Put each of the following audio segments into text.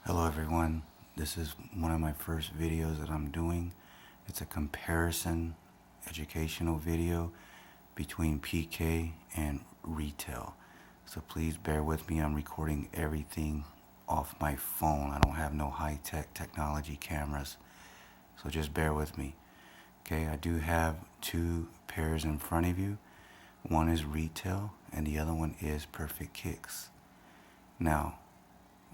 Hello everyone, this is one of my first videos that I'm doing. It's a comparison educational video between PK and retail. So please bear with me, I'm recording everything off my phone. I don't have no high-tech technology cameras, so just bear with me. Okay, I do have two pairs in front of you. One is retail and the other one is Perfect Kicks. Now,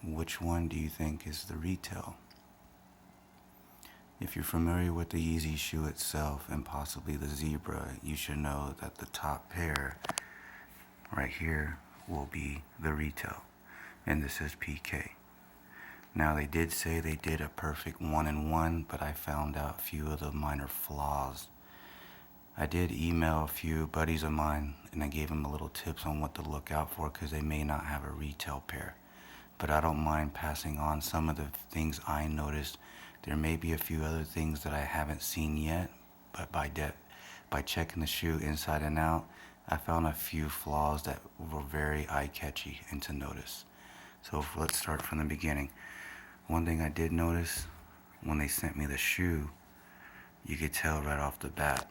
which one do you think is the retail? If you're familiar with the Yeezy shoe itself and possibly the Zebra, you should know that the top pair right here will be the retail, and this is PK. Now they did say they did a perfect 1-in-1, but I found out a few of the minor flaws. I did email a few buddies of mine and I gave them a little tips on what to look out for because they may not have a retail pair. But I don't mind passing on some of the things I noticed. There may be a few other things that I haven't seen yet, but by checking the shoe inside and out, I found a few flaws that were very eye-catchy and to notice. So let's start from the beginning. One thing I did notice when they sent me the shoe, you could tell right off the bat,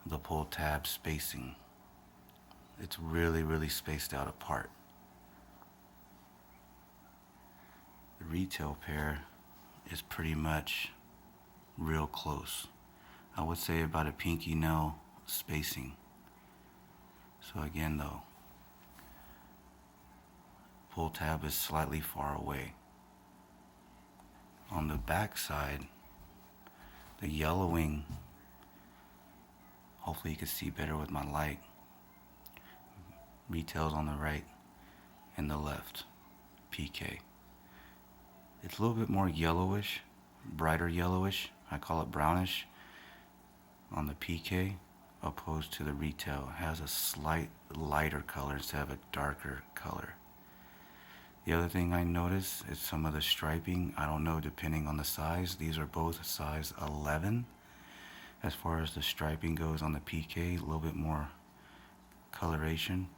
the pull tab spacing. It's really spaced out apart. The retail pair is pretty much real close. I would say about a pinky nail spacing. So again though, pull tab is slightly far away. On the back side, the yellowing, hopefully you can see better with my light. Retail's on the right and the left, PK. It's a little bit more yellowish, brighter yellowish, I call it brownish, on the PK opposed to the retail. It has a slight lighter color instead of a darker color. The other thing I noticed is some of the striping. I don't know, depending on the size. These are both size 11. As far as the striping goes on the PK, a little bit more coloration.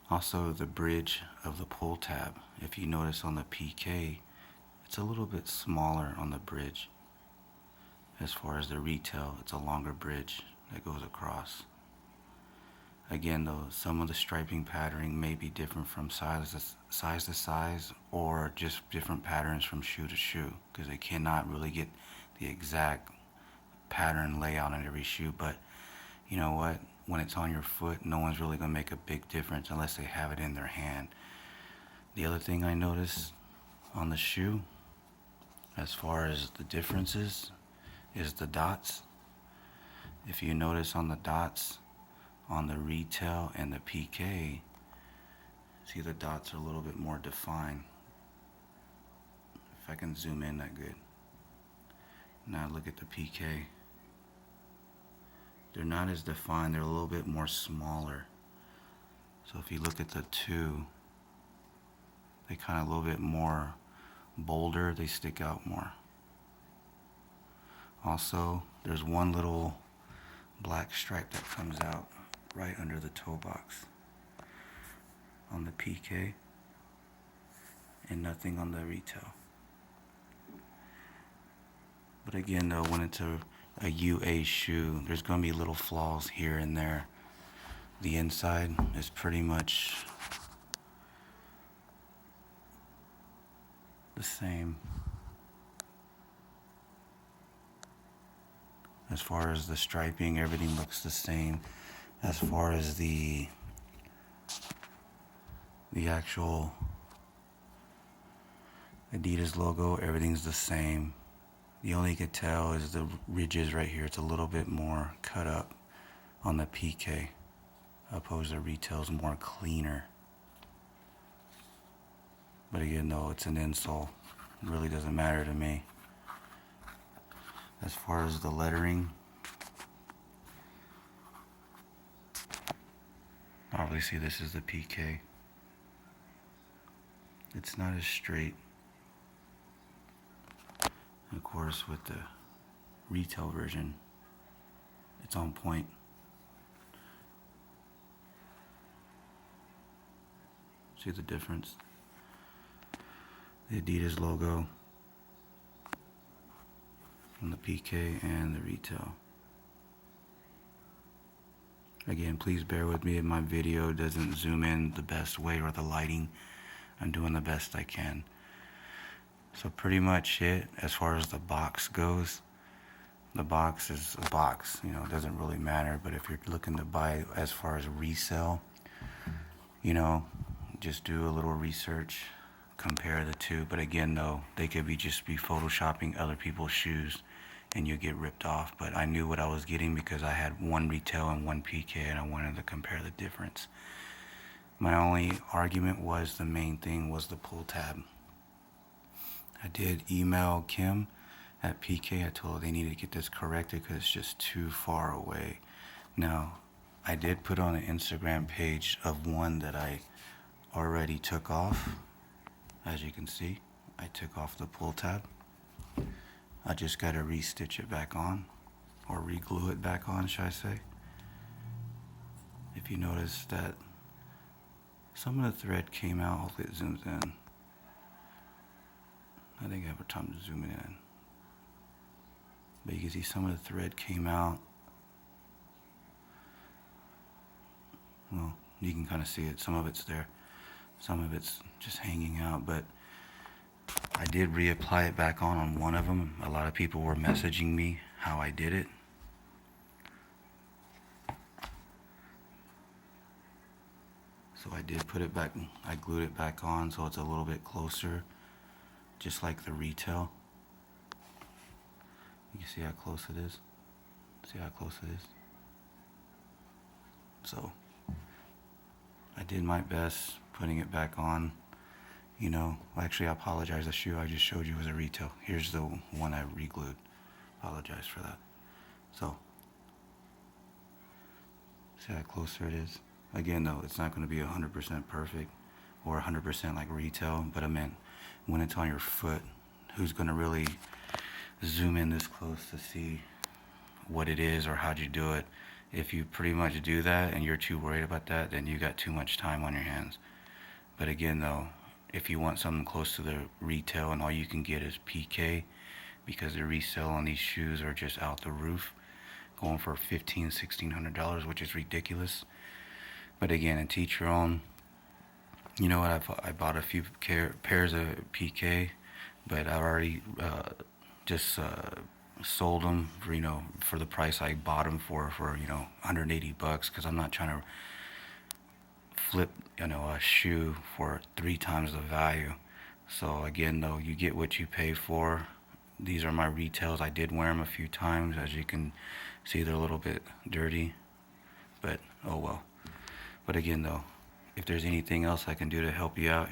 Also the bridge of the pull tab. If you notice on the PK, it's a little bit smaller on the bridge. As far as the retail, it's a longer bridge that goes across. Again though, some of the striping patterning may be different from size to size or just different patterns from shoe to shoe because they cannot really get the exact pattern layout on every shoe. But you know what? When it's on your foot, no one's really going to make a big difference unless they have it in their hand. The other thing I noticed on the shoe, as far as the differences, is the dots. If you notice on the dots, on the retail and the PK, see the dots are a little bit more defined. If I can zoom in that good. Now look at the PK. They're not as defined, they're a little bit more smaller. So if you look at the two, they kind of a little bit more bolder, they stick out more. Also, there's one little black stripe that comes out right under the toe box on the PK and nothing on the retail. But again though, when it's a UA shoe, there's going to be little flaws here and there. The inside is pretty much the same. As far as the striping, everything looks the same. As far as the actual Adidas logo, everything's the same. The only you can tell is the ridges right here. It's a little bit more cut up on the PK, opposed to retail's more cleaner. But again though, it's an insole. It really doesn't matter to me. As far as the lettering, obviously this is the PK. It's not as straight. Of course, with the retail version, it's on point. See the difference? the Adidas logo on the PK and the retail. Again, please bear with me if my video doesn't zoom in the best way or the lighting. I'm doing the best I can. So pretty much it as far as the box goes. The box is a box, you know, it doesn't really matter. But if you're looking to buy as far as resale, you know, just do a little research, compare the two. But again, though, they could just be photoshopping other people's shoes and you get ripped off. But I knew what I was getting because I had one retail and one PK and I wanted to compare the difference. My only argument was the main thing was the pull tab. I did email Kim at PK. I told her they needed to get this corrected because it's just too far away. Now, I did put on an Instagram page of one that I already took off. As you can see, I took off the pull tab. I just got to re-stitch it back on, or re-glue it back on, should I say. If you notice that some of the thread came out, hopefully it zooms in. I think I have time to zoom it in. But you can see some of the thread came out. Well, you can kind of see it. Some of it's there. Some of it's just hanging out. But I did reapply it back on one of them. A lot of people were messaging me how I did it. So I did put it back. I glued it back on so it's a little bit closer, just like the retail. You can see how close it is. See how close it is? So I did my best putting it back on. You know, actually I apologize. The shoe I just showed you was a retail. Here's the one I re-glued. Apologize for that. So see how closer it is? Again though, it's not going to be 100% perfect or 100% like retail, but I meant when it's on your foot, who's going to really zoom in this close to see what it is or how'd you do it? If you pretty much do that and you're too worried about that, then you got too much time on your hands. But again though, if you want something close to the retail and all you can get is PK, because the resale on these shoes are just out the roof, going for $1,500–$1,600, which is ridiculous. But again, and to each your own. You know what, I bought a few pairs of PK, but I already just sold them for, you know, for the price I bought them for you know, $180, because I'm not trying to flip, you know, a shoe for 3 times the value. So again though, you get what you pay for. These are my retails. I did wear them a few times. As you can see, they're a little bit dirty, but oh well. But again though, if there's anything else I can do to help you out,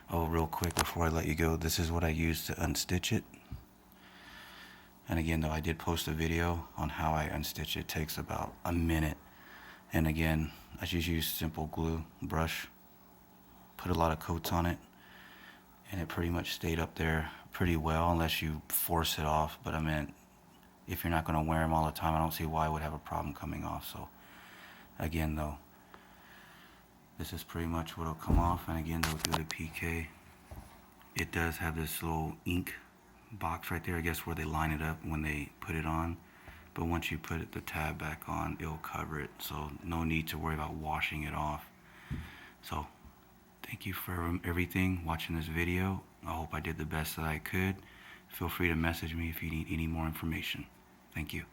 oh, real quick before I let you go, this is what I used to unstitch it. And again though, I did post a video on how I unstitch it. It takes about a minute. And again, I just use simple glue brush, put a lot of coats on it, and it pretty much stayed up there pretty well unless you force it off. But I meant, if you're not going to wear them all the time, I don't see why I would have a problem coming off. So again though, this is pretty much what will come off. And again, they'll do the PK. It does have this little ink box right there, I guess, where they line it up when they put it on. But once you put the tab back on, it'll cover it. So no need to worry about washing it off. So thank you for everything, watching this video. I hope I did the best that I could. Feel free to message me if you need any more information. Thank you.